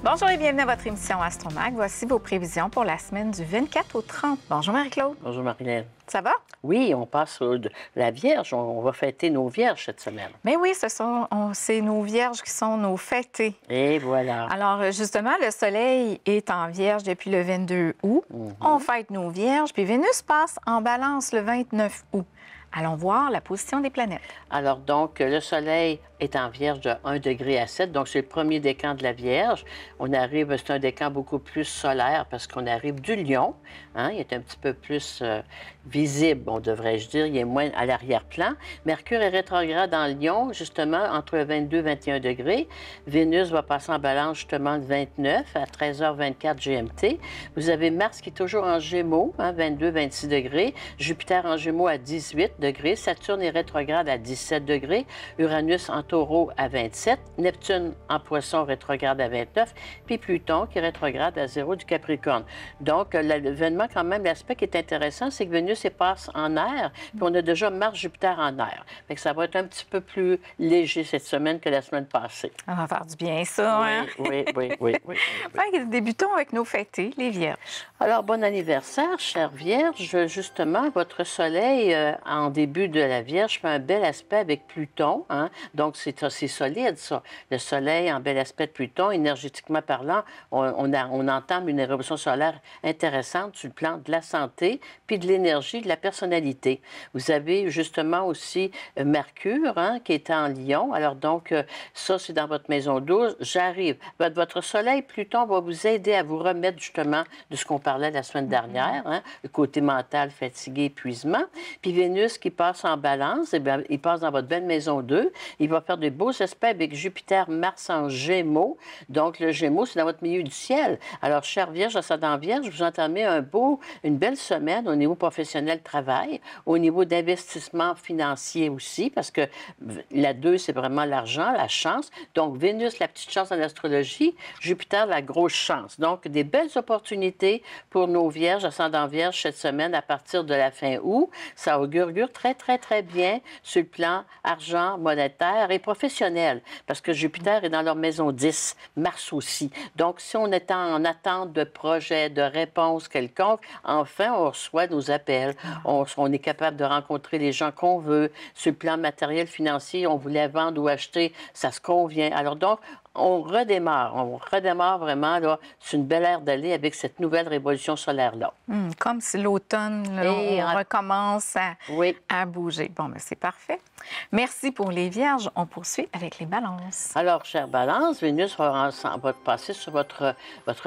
Bonjour et bienvenue à votre émission AstroMag. Voici vos prévisions pour la semaine du 24 au 30. Bonjour Marie-Claude. Bonjour Marilyn. Ça va? Oui, on passe de la Vierge. On va fêter nos Vierges cette semaine. Mais oui, c'est nos Vierges qui sont nos fêtés. Et voilà. Alors, justement, le Soleil est en Vierge depuis le 22 août. On fête nos Vierges, puis Vénus passe en Balance le 29 août. Allons voir la position des planètes. Alors donc, le Soleil est en Vierge de 1 degré à 7, donc c'est le premier décan de la Vierge. On arrive, c'est un décan beaucoup plus solaire parce qu'on arrive du Lion. Hein, il est un petit peu plus visible, on devrait-je dire, il est moins à l'arrière-plan. Mercure est rétrograde en Lion, justement, entre 22 et 21 degrés. Vénus va passer en Balance, justement, le 29 à 13h24 GMT. Vous avez Mars qui est toujours en Gémeaux, hein, 22-26 degrés. Jupiter en Gémeaux à 18 degrés. Saturne est rétrograde à 17 degrés. Uranus en Taureau à 27. Neptune en Poisson rétrograde à 29. Puis Pluton qui est rétrograde à 0 du Capricorne. Donc, l'événement, quand même, l'aspect qui est intéressant, c'est que Vénus passe en air, puis on a déjà Mars-Jupiter en air. Fait que ça va être un petit peu plus léger cette semaine que la semaine passée. Ça va faire du bien, ça, hein? Oui. Débutons avec nos fêtés, les Vierges. Alors, bon anniversaire, chère Vierge. Justement, votre Soleil, en début de la Vierge, fait un bel aspect avec Pluton. Hein? Donc, c'est solide, ça. Le Soleil en bel aspect de Pluton, énergétiquement parlant, on entame une éruption solaire intéressante sur le plan de la santé puis de l'énergie, de la personnalité. Vous avez justement aussi Mercure, hein, qui est en Lion. Alors donc, ça, c'est dans votre maison 12. J'arrive. Votre Soleil, Pluton, va vous aider à vous remettre justement de ce qu'on parlait la semaine dernière, hein, le côté mental, fatigué, épuisement. Puis Vénus qui passe en Balance, eh bien, il passe dans votre belle maison 2. Il va faire de beaux aspects avec Jupiter, Mars en Gémeaux. Donc, le Gémeaux, c'est dans votre milieu du ciel. Alors, chère Vierge, ascendant Vierge, vous entamez une belle semaine au niveau professionnel travail, au niveau d'investissement financier aussi, parce que la 2, c'est vraiment l'argent, la chance. Donc, Vénus, la petite chance en astrologie, Jupiter, la grosse chance. Donc, des belles opportunités pour nos Vierges, ascendant Vierge, cette semaine à partir de la fin août. Ça augure très bien sur le plan argent, monétaire et professionnel, parce que Jupiter est dans leur maison 10, Mars aussi. Donc, si on est en attente de projets, de réponses quelconques, enfin, on reçoit nos appels. On est capable de rencontrer les gens qu'on veut. Sur le plan matériel, financier, on voulait vendre ou acheter, ça se convient. Alors donc, on redémarre vraiment là, sur une belle ère d'aller avec cette nouvelle révolution solaire-là. Comme si l'automne, on recommence à bouger. Bon, mais c'est parfait. Merci pour les Vierges. On poursuit avec les Balances. Alors, chère Balance, Vénus va passer sur votre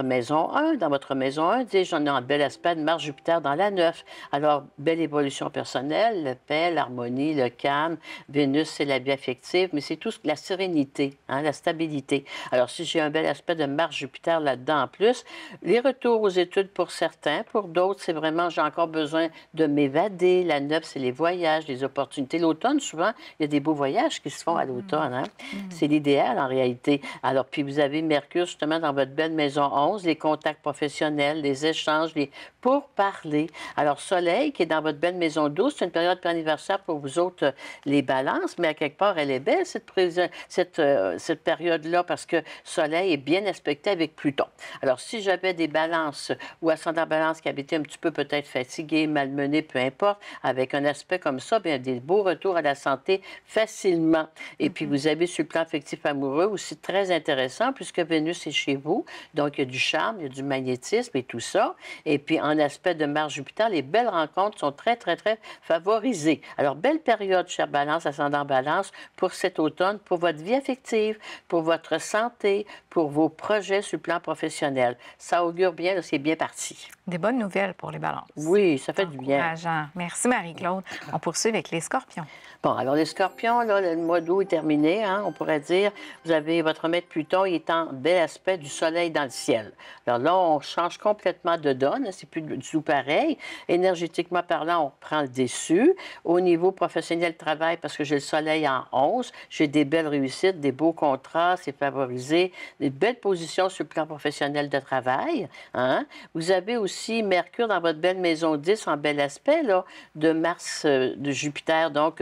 maison 1. Dans votre maison 1, déjà, on a un bel aspect de Mars-Jupiter dans la 9. Alors, belle évolution personnelle, la paix, l'harmonie, le calme. Vénus, c'est la vie affective, mais c'est tout la sérénité, hein, la stabilité. Alors, si j'ai un bel aspect de Mars-Jupiter là-dedans en plus, les retours aux études pour certains, pour d'autres, c'est vraiment, j'ai encore besoin de m'évader. La 9, c'est les voyages, les opportunités. L'automne, souvent, il y a des beaux voyages qui se font à l'automne. Hein? C'est l'idéal, en réalité. Alors, puis vous avez Mercure, justement, dans votre belle maison 11, les contacts professionnels, les échanges, les pourparlers. Alors, Soleil, qui est dans votre belle maison 12, c'est une période anniversaire pour vous autres, les Balances, mais à quelque part, elle est belle, cette période-là, parce que Soleil est bien aspecté avec Pluton. Alors, si j'avais des Balances ou ascendant Balance qui avaient été un petit peu peut-être fatigués, malmenés, peu importe, avec un aspect comme ça, bien, des beaux retours à la santé facilement. Et puis, vous avez sur le plan affectif amoureux aussi très intéressant, puisque Vénus est chez vous. Donc, il y a du charme, il y a du magnétisme et tout ça. Et puis, en aspect de Mars-Jupiter, les belles rencontres sont très favorisées. Alors, belle période, chère Balance, ascendant Balance, pour cet automne, pour votre vie affective, pour votre santé, pour vos projets sur le plan professionnel. Ça augure bien, là, c'est bien parti. Des bonnes nouvelles pour les Balances. Oui, ça fait du bien. Merci Marie-Claude. On poursuit avec les Scorpions. Bon, alors les Scorpions, là, le mois d'août est terminé, hein, on pourrait dire. Vous avez votre maître Pluton, il est en bel aspect du soleil dans le ciel. Alors là, on change complètement de donne, c'est plus du tout pareil. Énergétiquement parlant, on reprend le dessus. Au niveau professionnel travail, parce que j'ai le soleil en 11, j'ai des belles réussites, des beaux contrats, c'est favoriser des belles positions sur le plan professionnel de travail. Hein? Vous avez aussi Mercure dans votre belle maison 10 en bel aspect, là, de Mars, de Jupiter. Donc,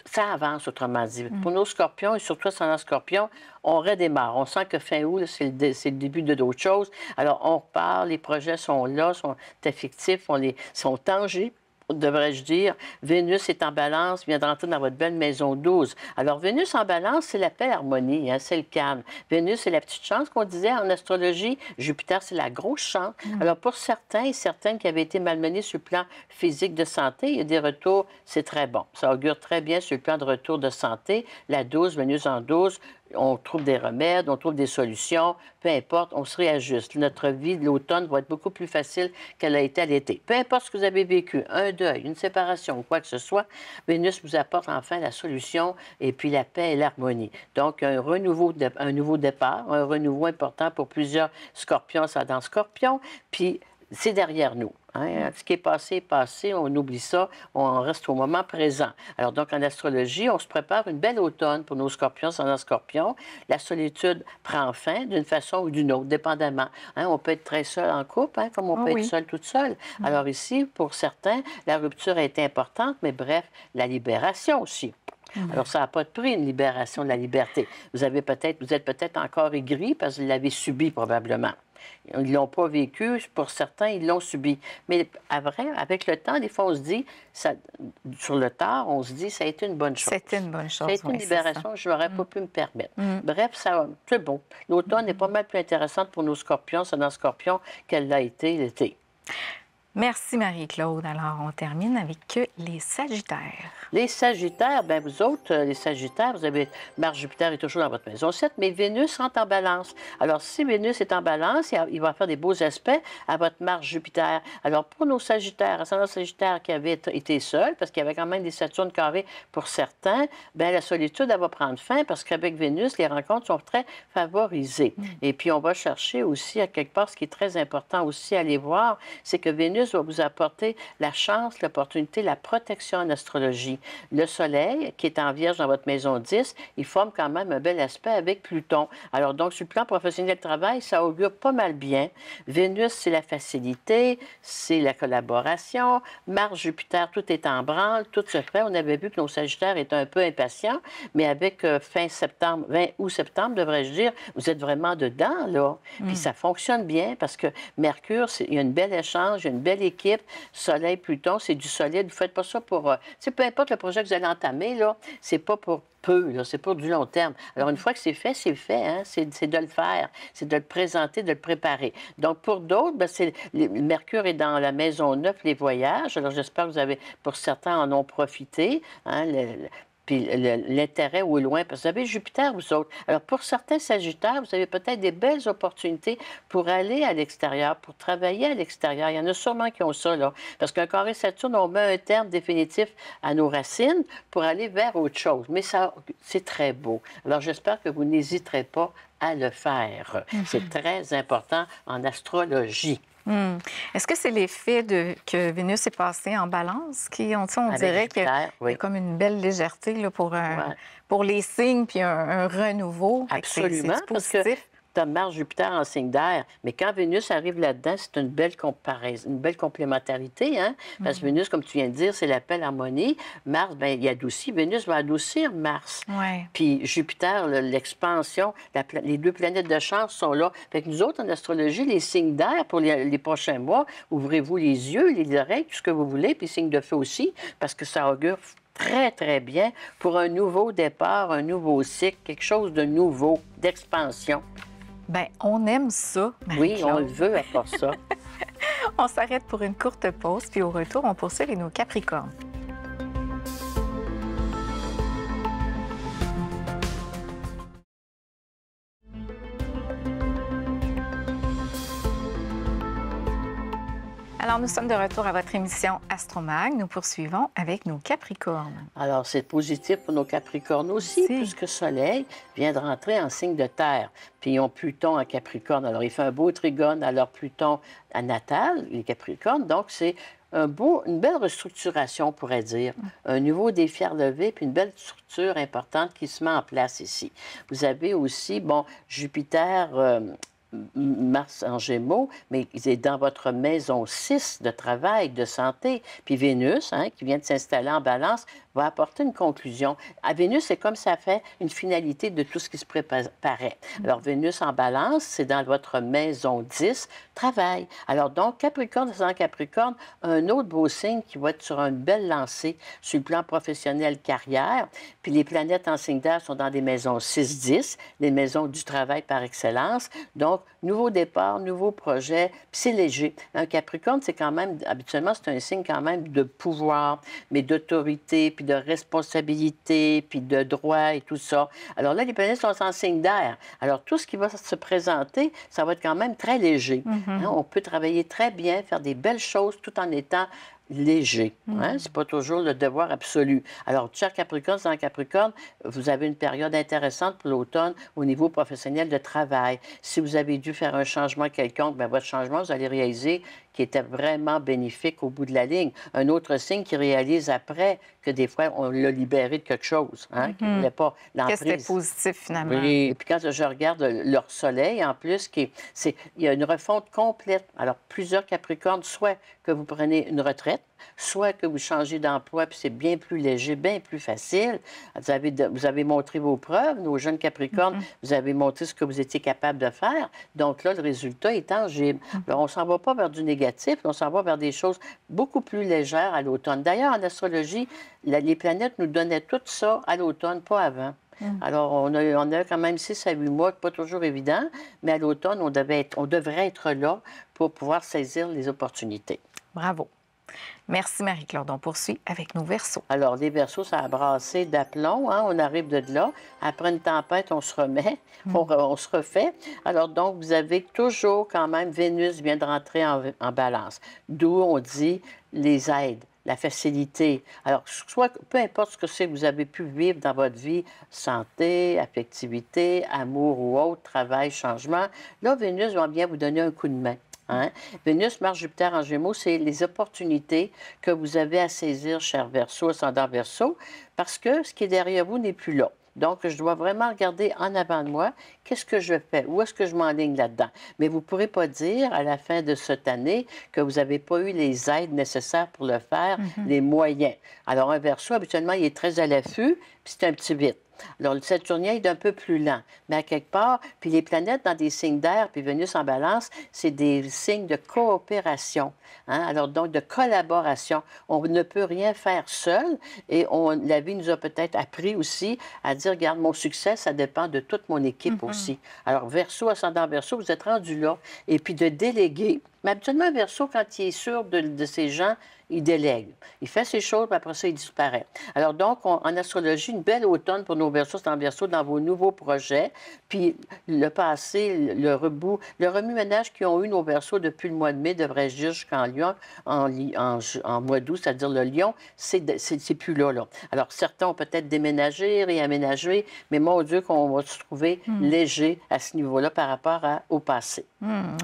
ça avance, autrement dit. Pour nos scorpions, et surtout ascendant scorpion, on redémarre. On sent que fin août, c'est le début de d'autres choses. Alors, on repart, les projets sont là, sont effectifs, sont tangibles. Devrais-je dire, Vénus est en balance, vient d'entrer dans votre belle maison 12. Alors, Vénus en balance, c'est la paix, l'harmonie, hein, c'est le calme. Vénus, c'est la petite chance qu'on disait en astrologie. Jupiter, c'est la grosse chance. Alors, pour certains et certaines qui avaient été malmenés sur le plan physique de santé, il y a des retours, c'est très bon. Ça augure très bien sur le plan de retour de santé. La 12, Vénus en 12, on trouve des remèdes, on trouve des solutions, peu importe, on se réajuste. Notre vie de l'automne va être beaucoup plus facile qu'elle a été à l'été. Peu importe ce que vous avez vécu, un deuil, une séparation ou quoi que ce soit, Vénus vous apporte enfin la solution et puis la paix et l'harmonie. Donc, un nouveau départ, un renouveau important pour plusieurs scorpions, ça dans Scorpion, puis c'est derrière nous. Hein? Ce qui est passé, on oublie ça, on reste au moment présent. Alors donc, en astrologie, on se prépare une belle automne pour nos scorpions, ascendant scorpion. La solitude prend fin d'une façon ou d'une autre, dépendamment. Hein? On peut être très seul en couple, hein, comme on peut être seul toute seule. Alors ici, pour certains, la rupture a été importante, mais bref, la libération aussi. Alors, ça n'a pas de prix, une libération de la liberté. Vous êtes peut-être encore aigri parce que vous l'avez subi probablement. Ils ne l'ont pas vécu. Pour certains, ils l'ont subi. Mais à vrai, avec le temps, des fois, on se dit, sur le tard, on se dit, ça a été une bonne chose. C'était une bonne chose. Ça a été une libération que je n'aurais pas pu me permettre. Bref, c'est bon. L'automne est pas mal plus intéressante pour nos scorpions, c'est dans Scorpion, qu'elle l'a été l'été. Merci, Marie-Claude. Alors, on termine avec les Sagittaires. Les Sagittaires, bien, vous autres, les Sagittaires, vous avez Mars, Jupiter est toujours dans votre maison 7, mais Vénus rentre en balance. Alors, si Vénus est en balance, il va faire des beaux aspects à votre Mars, Jupiter. Alors, pour nos Sagittaires, ascendant Sagittaire qui avaient été seuls, parce qu'il y avait quand même des Saturnes carrés pour certains, bien, la solitude, elle va prendre fin parce qu'avec Vénus, les rencontres sont très favorisées. Et puis, on va chercher aussi, à quelque part, ce qui est très important aussi à aller voir, c'est que Vénus va vous apporter la chance, l'opportunité, la protection en astrologie. Le Soleil, qui est en Vierge dans votre maison 10, il forme quand même un bel aspect avec Pluton. Alors, donc, sur le plan professionnel de travail, ça augure pas mal bien. Vénus, c'est la facilité, c'est la collaboration. Mars, Jupiter, tout est en branle, tout se fait. On avait vu que nos Sagittaires étaient un peu impatients, mais avec fin septembre, 20 août-septembre, devrais-je dire, vous êtes vraiment dedans, là. Puis ça fonctionne bien parce que Mercure, il y a une belle échange, il y a une belle équipe. Soleil, Pluton, c'est du solide. Vous ne faites pas ça pour... peu importe le projet que vous allez entamer, là, c'est pas pour peu, là, c'est pour du long terme. Alors, une fois que c'est fait, hein? C'est de le faire, c'est de le présenter, de le préparer. Donc, pour d'autres, bien, Mercure est dans la maison 9, les voyages. Alors, j'espère que vous avez, pour certains, en ont profité. Hein? Puis l'intérêt au loin, parce que vous avez Jupiter, vous autres. Alors, pour certains Sagittaires, vous avez peut-être des belles opportunités pour aller à l'extérieur, pour travailler à l'extérieur. Il y en a sûrement qui ont ça, là. Parce qu'un carré Saturne, on met un terme définitif à nos racines pour aller vers autre chose. Mais ça, c'est très beau. Alors, j'espère que vous n'hésiterez pas à le faire. C'est très important en astrologie. Est-ce que c'est l'effet que Vénus est passée en balance? On dirait qu'il y a comme une belle légèreté là, pour les signes, puis un renouveau. Absolument, parce que tu as Mars, Jupiter en signe d'air, mais quand Vénus arrive là-dedans, c'est une belle comparaison, une belle complémentarité, hein? Parce que Vénus, comme tu viens de dire, c'est la paix, l'harmonie. Mars, bien, il adoucit. Vénus va adoucir Mars. Puis Jupiter, l'expansion, les deux planètes de chance sont là. Fait que nous autres, en astrologie, les signes d'air pour les prochains mois, ouvrez-vous les yeux, les oreilles, tout ce que vous voulez, puis signes de feu aussi, parce que ça augure très, très bien pour un nouveau départ, un nouveau cycle, quelque chose de nouveau, d'expansion. Bien, on aime ça, Marie-Claude. Oui, on le veut à part ça. On s'arrête pour une courte pause, puis au retour, on poursuit avec nos Capricornes. Alors, nous sommes de retour à votre émission Astromag. Nous poursuivons avec nos Capricornes. Alors, c'est positif pour nos Capricornes aussi, puisque Soleil vient de rentrer en signe de terre. Puis, ils ont Pluton en Capricorne. Alors, il fait un beau trigone à leur Pluton à natal, les Capricornes. Donc, c'est une belle restructuration, on pourrait dire. Un nouveau défi à relever, puis une belle structure importante qui se met en place ici. Vous avez aussi, bon, Jupiter... Mars en Gémeaux, mais il est dans votre maison 6 de travail, de santé. Puis Vénus, qui vient de s'installer en Balance, va apporter une conclusion. À Vénus, c'est comme ça fait une finalité de tout ce qui se préparait. Alors, Vénus en Balance, c'est dans votre maison 10, travail. Alors, donc, Capricorne, c'est en Capricorne, un autre beau signe qui va être sur une belle lancée sur le plan professionnel, carrière. Puis les planètes en signe d'air sont dans des maisons 6-10, les maisons du travail par excellence. Donc, nouveau départ, nouveau projet, puis c'est léger. Un Capricorne, c'est quand même, habituellement, c'est un signe quand même de pouvoir, mais d'autorité, puis de responsabilité, puis de droit et tout ça. Alors là, les planètes sont en signe d'air. Alors, tout ce qui va se présenter, ça va être quand même très léger. On peut travailler très bien, faire des belles choses tout en étant léger. C'est pas toujours le devoir absolu. Alors, cher Capricorne, dans Capricorne, vous avez une période intéressante pour l'automne au niveau professionnel de travail. Si vous avez dû faire un changement quelconque, bien, votre changement, vous allez réaliser qui était vraiment bénéfique au bout de la ligne. Un autre signe qui réalise après que des fois, on l'a libéré de quelque chose, qui ne voulait pas l'emprise. Que c'était positif, finalement. Oui. Et puis quand je regarde leur soleil, en plus, il y a une refonte complète. Alors, plusieurs Capricornes, soit que vous prenez une retraite, soit que vous changez d'emploi, puis c'est bien plus léger, bien plus facile. Vous avez montré vos preuves, nos jeunes Capricornes, vous avez montré ce que vous étiez capable de faire. Donc là, le résultat est tangible. Alors, on ne s'en va pas vers du négatif, on s'en va vers des choses beaucoup plus légères à l'automne. D'ailleurs, en astrologie, les planètes nous donnaient tout ça à l'automne, pas avant. Alors, on a quand même 6 à 8 mois, pas toujours évident, mais à l'automne, on devrait être là pour pouvoir saisir les opportunités. Bravo. Merci, Marie-Claude. On poursuit avec nos Verseaux. Alors, les Verseaux, ça a brassé d'aplomb. On arrive de là. Après une tempête, on se remet, on se refait. Alors, donc, vous avez toujours quand même, Vénus vient de rentrer en Balance. D'où on dit les aides, la facilité. Alors, peu importe ce que c'est que vous avez pu vivre dans votre vie, santé, affectivité, amour ou autre, travail, changement, là, Vénus va bien vous donner un coup de main. Vénus, Mars, Jupiter en Gémeaux, c'est les opportunités que vous avez à saisir, cher Verseau, ascendant Verseau, parce que ce qui est derrière vous n'est plus là. Donc, je dois vraiment regarder en avant de moi, qu'est-ce que je fais, où est-ce que je m'enligne là-dedans. Mais vous ne pourrez pas dire à la fin de cette année que vous n'avez pas eu les aides nécessaires pour le faire, les moyens. Alors, un Verseau, habituellement, il est très à l'affût, puis c'est un petit vite. Alors, le Saturnien est un peu plus lent, mais à quelque part, puis les planètes dans des signes d'air, puis Vénus en Balance, c'est des signes de coopération, alors donc de collaboration. On ne peut rien faire seul et la vie nous a peut-être appris aussi à dire, regarde, mon succès, ça dépend de toute mon équipe aussi. Alors, Verseau, ascendant Verseau, vous êtes rendu là. Et puis de déléguer. Mais habituellement, Verseau, quand il est sûr de ses gens, il délègue. Il fait ses choses, puis après ça, il disparaît. Alors donc, en astrologie, une belle automne pour nos Verseaux, c'est en Verseau dans vos nouveaux projets. Puis le passé, le remue-ménage qu'ils ont eu nos Verseaux depuis le mois de mai, devrais-je dire, jusqu'en Lion, en mois d'août, c'est-à-dire le Lion, c'est plus là. Alors, certains ont peut-être déménagé, réaménagé, mais mon Dieu, qu'on va se trouver léger à ce niveau-là par rapport au passé.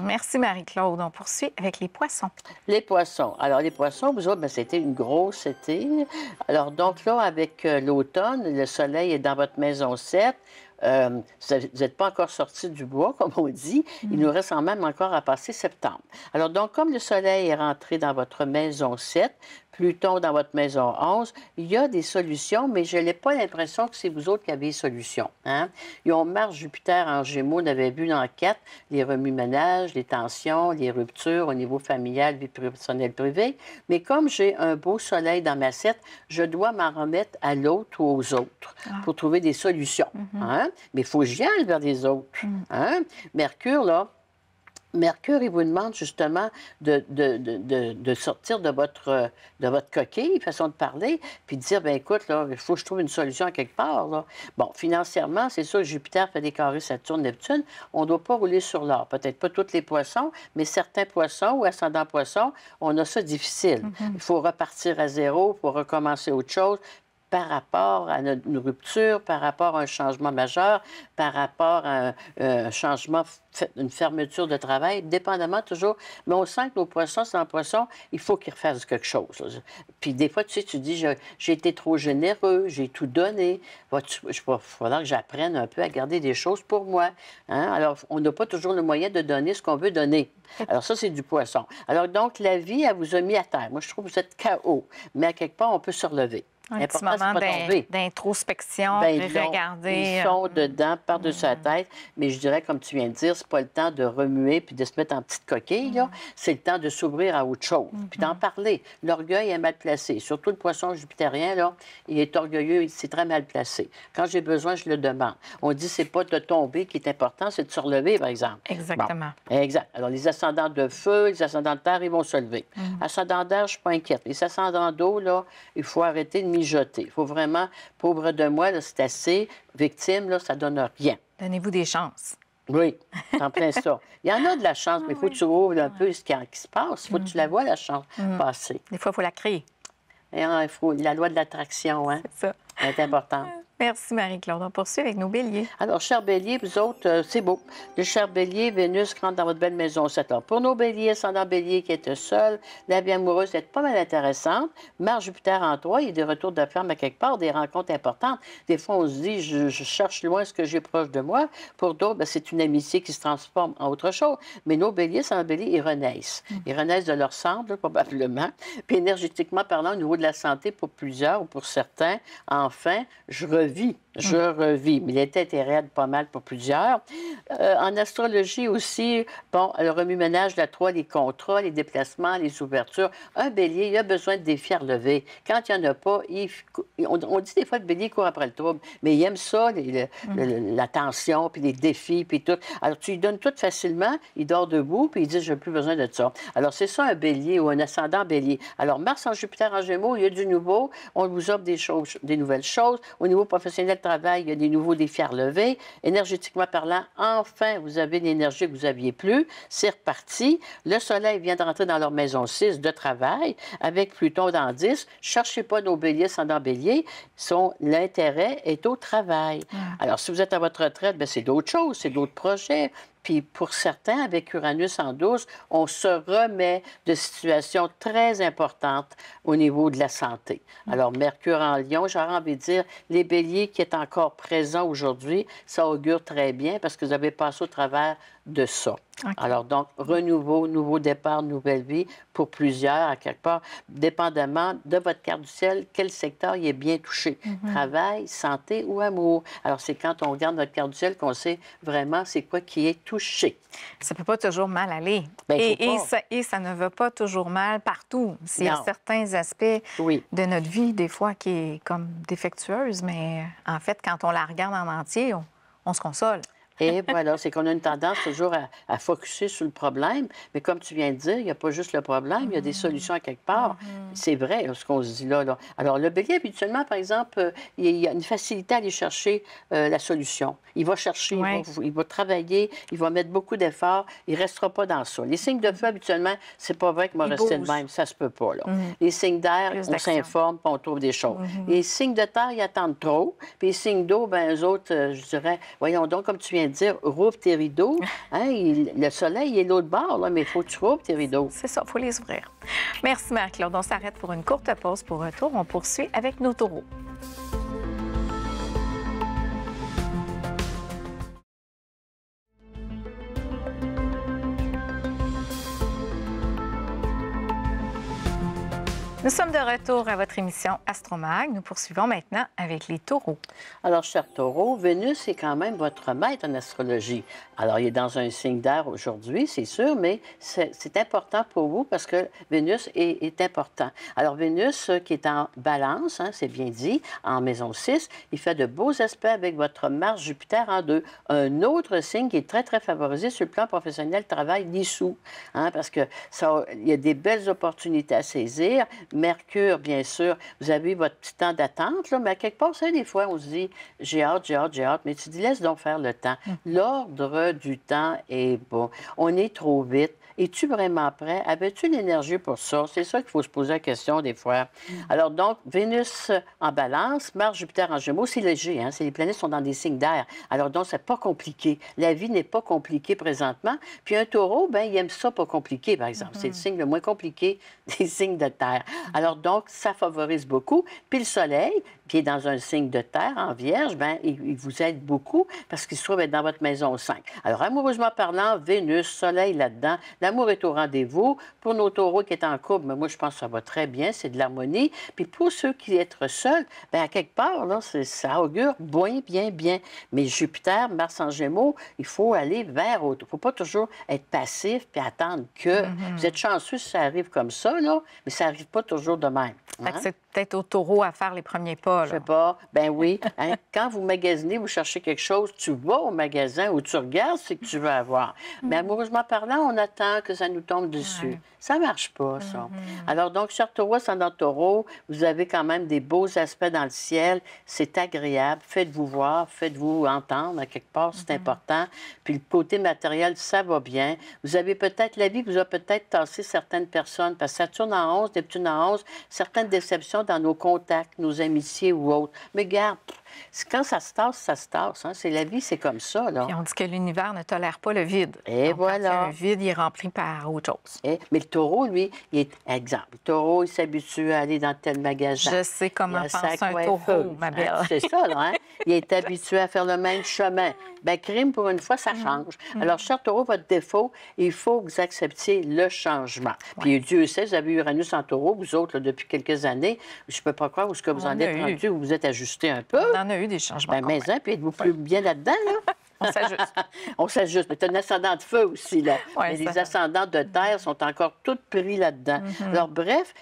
Merci, Marie-Claude. On poursuit avec les Poissons. Les Poissons. Alors, les Poissons, vous autres, c'était une grosse été. Alors, donc là, avec l'automne, le soleil est dans votre maison 7. Vous n'êtes pas encore sorti du bois, comme on dit. Il nous reste quand même encore à passer septembre. Alors, donc, comme le soleil est rentré dans votre maison 7, Pluton dans votre maison 11, il y a des solutions, mais je n'ai pas l'impression que c'est vous autres qui avez des solutions. Ils ont Mars, Jupiter en Gémeaux, on avait vu dans 4, les remue-ménages, les tensions, les ruptures au niveau familial, vie personnelle privée. Mais comme j'ai un beau soleil dans ma 7, je dois m'en remettre à l'autre ou aux autres pour trouver des solutions. Mais il faut que j'y aille vers les autres. Mercure, là, Mercure, il vous demande justement de sortir de votre coquille, façon de parler, puis de dire, bien écoute, là, il faut que je trouve une solution à quelque part. Là. Bon, financièrement, c'est sûr que Jupiter fait des carrés Saturne, Neptune, on ne doit pas rouler sur l'or. Peut-être pas tous les poissons, mais certains poissons ou ascendants poissons, on a ça difficile. Il faut repartir à zéro, il faut recommencer autre chose. par rapport à une rupture, par rapport à un changement majeur, par rapport à un changement, une fermeture de travail, dépendamment toujours. Mais on sent que nos poissons, c'est un poisson, il faut qu'ils refassent quelque chose. Là. Puis des fois, tu sais, tu dis, j'ai été trop généreux, j'ai tout donné. Il va falloir que j'apprenne un peu à garder des choses pour moi. Hein? Alors, on n'a pas toujours le moyen de donner ce qu'on veut donner. Alors ça, c'est du poisson. Alors donc, la vie, elle vous a mis à terre. Moi, je trouve que vous êtes KO. Mais à quelque part, on peut se relever. Un petit moment d'introspection, regarder. Ils sont dedans, par-dessus la tête. Mais je dirais, comme tu viens de dire, c'est pas le temps de remuer puis de se mettre en petite coquille. C'est le temps de s'ouvrir à autre chose, puis d'en parler. L'orgueil est mal placé. Surtout le poisson jupitérien, là, il est orgueilleux, c'est très mal placé. Quand j'ai besoin, je le demande. On dit c'est pas de tomber qui est important, c'est de se relever, par exemple. Exactement. Bon. Exact. Alors, les ascendants de feu, les ascendants de terre, ils vont se lever. Ascendants d'air, je ne suis pas inquiète. Les ascendants d'eau, là, il faut arrêter de mijoter. Il faut vraiment, pauvre de moi, c'est assez. Victime, là, ça ne donne rien. Donnez-vous des chances. Oui, en plein ça. Il y en a de la chance, mais il faut que tu ouvres un peu ce qui se passe. Il faut que tu la vois, la chance passer. Des fois, il faut la créer. Et, il faut la loi de l'attraction, hein? C'est ça. Elle est importante. Merci, Marie-Claude. On poursuit avec nos béliers. Alors, chers béliers, vous autres, c'est beau. Le cher bélier, Vénus rentre dans votre belle maison 7 heures. Pour nos béliers, ascendant bélier qui est seul, la vie amoureuse est pas mal intéressante. Mars, Jupiter en 3, il y a des retours de flamme à quelque part, des rencontres importantes. Des fois, on se dit, je cherche loin ce que j'ai proche de moi. Pour d'autres, bien, c'est une amitié qui se transforme en autre chose. Mais nos béliers, ascendant bélier, ils renaissent. Ils renaissent de leur centre, probablement. Puis énergétiquement parlant, au niveau de la santé, pour plusieurs ou pour certains, enfin, je revis. Mais les têtes est raide pas mal pour plusieurs. En astrologie aussi, bon, le remue-ménage de la 3, les contrats, les déplacements, les ouvertures. Un bélier, il a besoin de défis à relever. Quand il n'y en a pas, on dit des fois que le bélier court après le trouble, mais il aime ça, la tension, puis les défis, puis tout. Alors, tu lui donnes tout facilement, il dort debout, puis il dit, je n'ai plus besoin de ça. Alors, c'est ça un bélier ou un ascendant bélier. Alors, Mars en Jupiter en Gémeaux, il y a du nouveau, on vous offre des nouvelles choses. Au niveau professionnel de travail, il y a des nouveaux défis à relever. Énergétiquement parlant, enfin, vous avez l'énergie que vous n'aviez plus. C'est reparti. Le soleil vient de rentrer dans leur maison 6 de travail avec Pluton dans 10. Cherchez pas nos béliers sans bélier. L'intérêt est au travail. Alors, si vous êtes à votre retraite, bien, c'est d'autres choses, c'est d'autres projets. Puis pour certains, avec Uranus en 12, on se remet de situations très importantes au niveau de la santé. Alors, Mercure en Lion, j'aurais envie de dire, les béliers qui est encore présents aujourd'hui, ça augure très bien parce que vous avez passé au travers de ça. Okay. Alors donc, renouveau, nouveau départ, nouvelle vie pour plusieurs, à quelque part, dépendamment de votre carte du ciel, quel secteur il est bien touché. Travail, santé ou amour. Alors, c'est quand on regarde notre carte du ciel qu'on sait vraiment c'est quoi qui est touché. Ça ne peut pas toujours mal aller. Bien, et ça ne va pas toujours mal partout. Il y a certains aspects de notre vie, des fois, qui est comme défectueuse, mais en fait, quand on la regarde en entier, on se console. Et voilà, c'est qu'on a une tendance toujours à focusser sur le problème. Mais comme tu viens de dire, il n'y a pas juste le problème, il y a des solutions à quelque part. C'est vrai, ce qu'on se dit là. Alors, le bélier, habituellement, par exemple, il y a une facilité à aller chercher la solution. Il va chercher, il va travailler, il va mettre beaucoup d'efforts, il ne restera pas dans ça. Les signes de feu, habituellement, c'est pas vrai que moi rester de même, ça se peut pas. Là. Les signes d'air, on s'informe, puis on trouve des choses. Les signes de terre, ils attendent trop. Puis les signes d'eau, bien, eux autres, je dirais, voyons donc, comme tu viens de dire, rouvre tes rideaux. Hein, le soleil est l'autre bord, là, mais il faut que tu rouvres tes rideaux. C'est ça, il faut les ouvrir. Merci, Marie-Claude. On s'arrête pour une courte pause. Pour retour, on poursuit avec nos taureaux. Nous sommes de retour à votre émission Astromag. Nous poursuivons maintenant avec les taureaux. Alors, chers taureaux, Vénus est quand même votre maître en astrologie. Alors, il est dans un signe d'air aujourd'hui, c'est sûr, mais c'est important pour vous parce que Vénus est important. Alors, Vénus, qui est en balance, hein, c'est bien dit, en maison 6, il fait de beaux aspects avec votre Mars, Jupiter en 2. Un autre signe qui est très, très favorisé sur le plan professionnel, travail, l'issue, hein, parce que il y a des belles opportunités à saisir. Mercure, bien sûr, vous avez votre petit temps d'attente, là, mais à quelque part, vous savez, des fois, on se dit, j'ai hâte, mais tu dis, laisse donc faire le temps. L'ordre du temps est bon. On est trop vite. Es-tu vraiment prêt? Avais-tu l'énergie pour ça? C'est ça qu'il faut se poser la question des fois. Alors donc, Vénus en balance, Mars, Jupiter en gémeaux, c'est léger, hein? Les planètes sont dans des signes d'air. Alors donc, c'est pas compliqué. La vie n'est pas compliquée présentement. Puis un taureau, ben il aime ça pas compliqué, par exemple. C'est le signe le moins compliqué des signes de terre. Alors donc, ça favorise beaucoup. Puis le soleil, qui est dans un signe de terre, en vierge, ben il vous aide beaucoup parce qu'il se trouve être dans votre maison 5. Alors, amoureusement parlant, Vénus, soleil là-dedans, l'amour est au rendez-vous. Pour nos taureaux qui sont en couple, ben, moi, je pense que ça va très bien, c'est de l'harmonie. Puis pour ceux qui sont seuls, bien, à quelque part, là, ça augure bien. Mais Jupiter, Mars en gémeaux, il faut aller vers autre. Il ne faut pas toujours être passif puis attendre que. Vous êtes chanceux si ça arrive comme ça, là, mais ça n'arrive pas toujours de même. Hein? C'est peut-être au taureau à faire les premiers pas. Là. Je sais pas. Ben oui. Hein? Quand vous magasinez, vous cherchez quelque chose, tu vas au magasin où tu regardes ce que tu veux avoir. Mais amoureusement parlant, on attend que ça nous tombe dessus. Ouais. Ça ne marche pas, ça. Alors donc, cher taureau, ascendant taureau, vous avez quand même des beaux aspects dans le ciel. C'est agréable. Faites-vous voir, faites-vous entendre à quelque part, c'est important. Puis le côté matériel, ça va bien. Vous avez peut-être, la vie vous a peut-être tassé certaines personnes, parce que Saturne en 11, Neptune en 11, certaines déceptions dans nos contacts, nos amitiés ou autres. Mais garde, quand ça se tasse, ça se tasse. Hein? La vie, c'est comme ça. Là. Puis on dit que l'univers ne tolère pas le vide. Et donc, voilà. Quand il y a un vide, il est rempli par autre chose. Mais le taureau, lui, il est... Exemple, le taureau, il s'habitue à aller dans tel magasin. Je sais comment pense un taureau, ma belle. Hein? C'est ça, là. Hein? Il est habitué à faire le même chemin. Bien, crime, pour une fois, ça change. Alors, cher taureau, votre défaut, il faut que vous acceptiez le changement. Puis Dieu sait, vous avez Uranus en taureau, vous autres, là, depuis quelques années. Je ne peux pas croire où ce que vous en êtes rendu, vous vous êtes ajusté un peu. On en a eu des changements. Bien, mais, hein, puis êtes-vous plus bien là-dedans, là? On s'ajuste. On s'ajuste. Mais tu as un ascendant de feu aussi, là. Ouais, mais les ascendants de terre sont encore tous pris là-dedans. Alors, bref,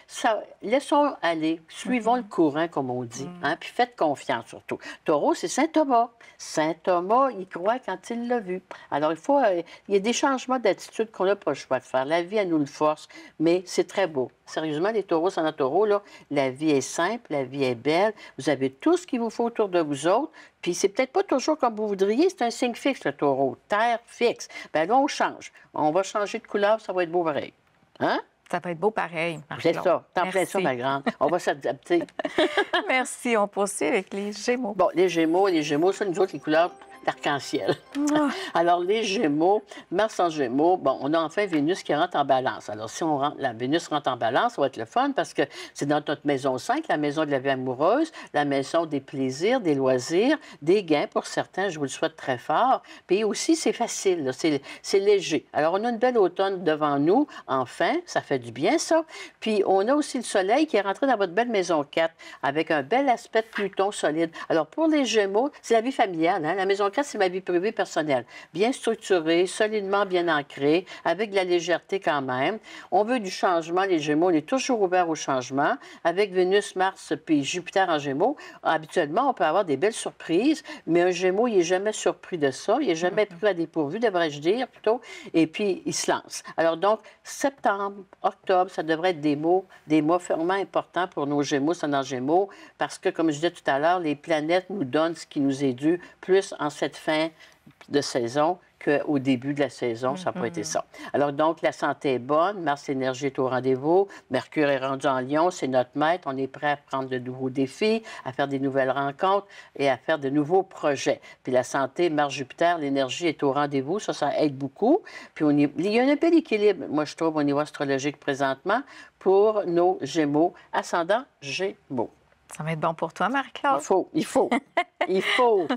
laissons aller. Suivons le courant, comme on dit. Hein? Puis faites confiance, surtout. Taureau, c'est Saint Thomas. Saint Thomas, il croit quand il l'a vu. Alors, il y a des changements d'attitude qu'on n'a pas le choix de faire. La vie, elle nous le force, mais c'est très beau. Sérieusement, les taureaux, ascendant taureau, là, la vie est simple, la vie est belle. Vous avez tout ce qu'il vous faut autour de vous autres. Puis c'est peut-être pas toujours comme vous voudriez, c'est un signe fixe, le taureau. Terre fixe. Bien là, on change. On va changer de couleur, ça va être beau pareil. Hein? Ça va être beau pareil. C'est ça. T'en plein ça, ma grande. On va s'adapter. Merci. On poursuit avec les Gémeaux. Bon, les Gémeaux, ça, nous autres, les couleurs d'arc-en-ciel. Alors, les Gémeaux, Mars en Gémeaux, bon, on a enfin Vénus qui rentre en balance. Alors, si la Vénus rentre en balance, ça va être le fun parce que c'est dans notre maison 5, la maison de la vie amoureuse, la maison des plaisirs, des loisirs, des gains pour certains, je vous le souhaite très fort. Puis aussi, c'est facile, c'est léger. Alors, on a une belle automne devant nous, enfin, ça fait du bien, ça. Puis, on a aussi le soleil qui est rentré dans votre belle maison 4 avec un bel aspect de Pluton solide. Alors, pour les Gémeaux, c'est la vie familiale, hein? La maison 4, c'est ma vie privée personnelle. Bien structurée, solidement bien ancrée, avec de la légèreté quand même. On veut du changement, les Gémeaux. On est toujours ouvert au changement. Avec Vénus, Mars puis Jupiter en Gémeaux, habituellement, on peut avoir des belles surprises, mais un Gémeaux, il n'est jamais surpris de ça. Il n'est jamais pris à dépourvu, devrais-je dire, plutôt. Et puis, il se lance. Alors donc, septembre, octobre, ça devrait être des mois vraiment importants pour nos Gémeaux, ascendant Gémeaux, parce que, comme je disais tout à l'heure, les planètes nous donnent ce qui nous est dû, plus en cette fin de saison qu'au début de la saison, ça n'a pas été ça. Alors donc, la santé est bonne, Mars énergie est au rendez-vous, Mercure est rendu en Lion, c'est notre maître, on est prêt à prendre de nouveaux défis, à faire des nouvelles rencontres et à faire de nouveaux projets. Puis la santé, Mars-Jupiter, l'énergie est au rendez-vous, ça aide beaucoup. Puis il y a un bel équilibre, moi je trouve, au niveau astrologique présentement, pour nos Gémeaux, ascendant Gémeaux. Ça va être bon pour toi, Marie-Claude. Il faut.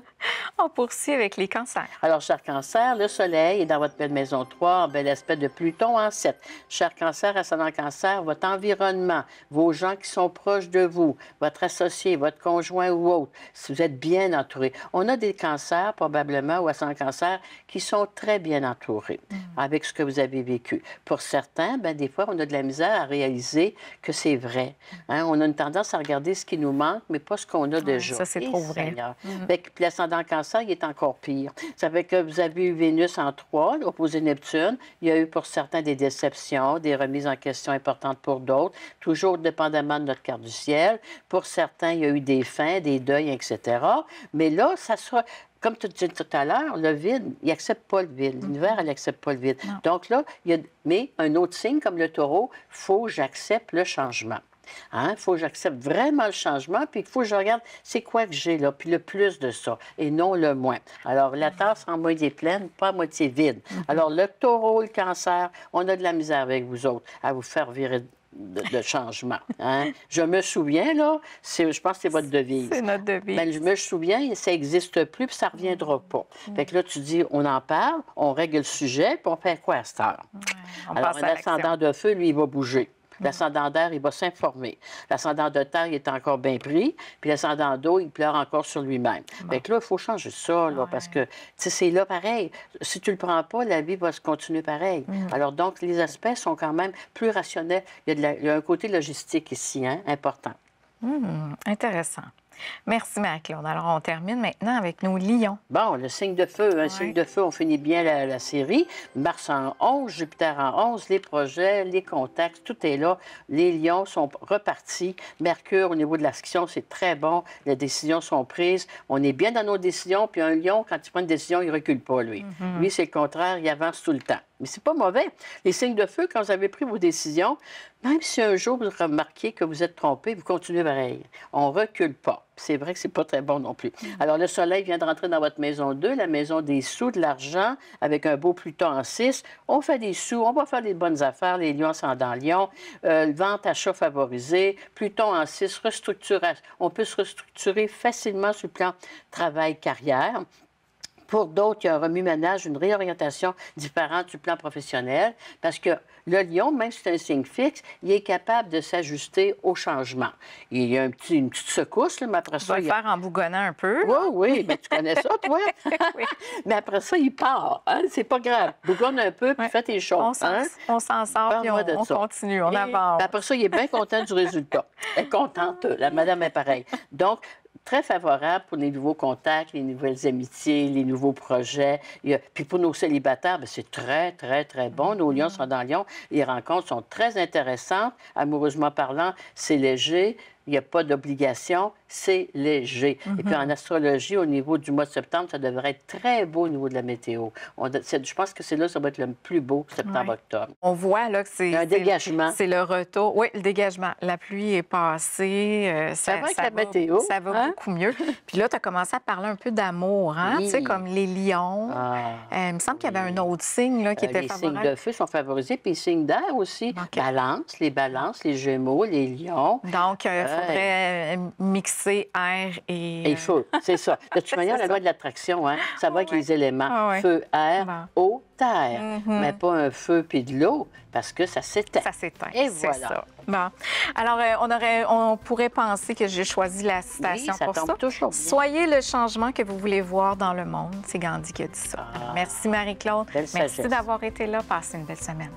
On poursuit avec les cancers. Alors, cher cancer, le soleil est dans votre belle maison 3, en bel aspect de Pluton en 7. Cher cancer, ascendant cancer, votre environnement, vos gens qui sont proches de vous, votre associé, votre conjoint ou autre, si vous êtes bien entouré. On a des cancers, probablement, ou ascendant cancer, qui sont très bien entourés avec ce que vous avez vécu. Pour certains, bien, des fois, on a de la misère à réaliser que c'est vrai. Hein? On a une tendance à regarder ce qui nous manque, mais pas ce qu'on a déjà. Ça, c'est trop vrai. Seigneur. Puis l'ascendant Cancer, il est encore pire. Ça fait que vous avez eu Vénus en 3, opposé Neptune. Il y a eu pour certains des déceptions, des remises en question importantes pour d'autres, toujours dépendamment de notre carte du ciel. Pour certains, il y a eu des fins, des deuils, etc. Mais là, ça sera... Comme tu disais tout à l'heure, le vide, il n'accepte pas le vide. L'univers, elle n'accepte pas le vide. Non. Donc là, mais un autre signe comme le Taureau, il faut que j'accepte le changement. Il faut que j'accepte vraiment le changement, puis il faut que je regarde c'est quoi que j'ai là, puis le plus de ça, et non le moins. Alors, la tasse en moitié pleine, pas à moitié vide. Alors, le Taureau, le Cancer, on a de la misère avec vous autres à vous faire virer de changement. Je me souviens, là, je pense que c'est votre devise. C'est notre devise. Ben, je me souviens, ça n'existe plus, puis ça ne reviendra pas. Fait que là, tu dis, on en parle, on règle le sujet, puis on fait quoi à cette heure? Alors, un ascendant de feu, lui, il va bouger. L'ascendant d'air, il va s'informer. L'ascendant de terre, il est encore bien pris. Puis l'ascendant d'eau, il pleure encore sur lui-même. Fait que là, il faut changer ça, là, parce que, tu sais, c'est là pareil. Si tu le prends pas, la vie va se continuer pareil. Alors, donc, les aspects sont quand même plus rationnels. Il y a un côté logistique ici, important. Intéressant. Merci, Marie-Claude. Alors, on termine maintenant avec nos lions. Bon, le signe de feu. Un signe de feu, on finit bien la série. Mars en 11, Jupiter en 11, les projets, les contacts, tout est là. Les lions sont repartis. Mercure, au niveau de l'action, c'est très bon. Les décisions sont prises. On est bien dans nos décisions. Puis un lion, quand il prend une décision, il ne recule pas, lui. Lui, c'est le contraire, il avance tout le temps. Mais c'est pas mauvais. Les signes de feu, quand vous avez pris vos décisions, même si un jour vous remarquez que vous êtes trompé, vous continuez pareil. On ne recule pas. C'est vrai que c'est pas très bon non plus. Alors, le soleil vient de rentrer dans votre maison 2, la maison des sous, de l'argent, avec un beau Pluton en 6. On fait des sous, on va faire des bonnes affaires, les lions ascendant lion, vente, achat favorisé, Pluton en 6, restructuration. On peut se restructurer facilement sur le plan travail-carrière. Pour d'autres, il y a un remue-ménage, une réorientation différente du plan professionnel, parce que le lion, même si c'est un signe fixe, il est capable de s'ajuster au changement. Il y a une petite secousse, là, mais après ça... Il va le faire en bougonnant un peu. Oui, mais tu connais ça, toi? Oui. Mais après ça, il part. C'est pas grave. Bougonne un peu, puis fais tes choses. On s'en sort, puis on continue, on avance. Puis après ça, il est bien content du résultat. Elle est contente, la madame est pareille. Donc, très favorable pour les nouveaux contacts, les nouvelles amitiés, les nouveaux projets. Puis pour nos célibataires, bien, c'est très, très, très bon. Nos lions sont dans Lyon. Les rencontres sont très intéressantes. Amoureusement parlant, c'est léger. Il n'y a pas d'obligation, c'est léger. Et puis en astrologie, au niveau du mois de septembre, ça devrait être très beau au niveau de la météo. Je pense que c'est là que ça va être le plus beau, septembre-octobre. On voit là que c'est... Un dégagement. C'est le retour. Oui, le dégagement. La pluie est passée. Ça va avec la météo. Ça va beaucoup mieux. Puis là, tu as commencé à parler un peu d'amour, hein? Oui. Tu sais, comme les lions. Il me semble qu'il y avait un autre signe là, qui était favorable. Les signes de feu sont favorisés, puis les signes d'air aussi. Balance, les gémeaux, les lions. Donc, faudrait mixer air et feu, c'est ça. De toute manière, la loi de l'attraction, ça va avec les éléments. Feu, air, eau, terre. Mais pas un feu puis de l'eau, parce que ça s'éteint. Ça s'éteint, et voilà. Ça. Bon. Alors, on pourrait penser que j'ai choisi la citation pour ça. Soyez le changement que vous voulez voir dans le monde. C'est Gandhi qui a dit ça. Merci Marie-Claude. Merci d'avoir été là. Passez une belle semaine.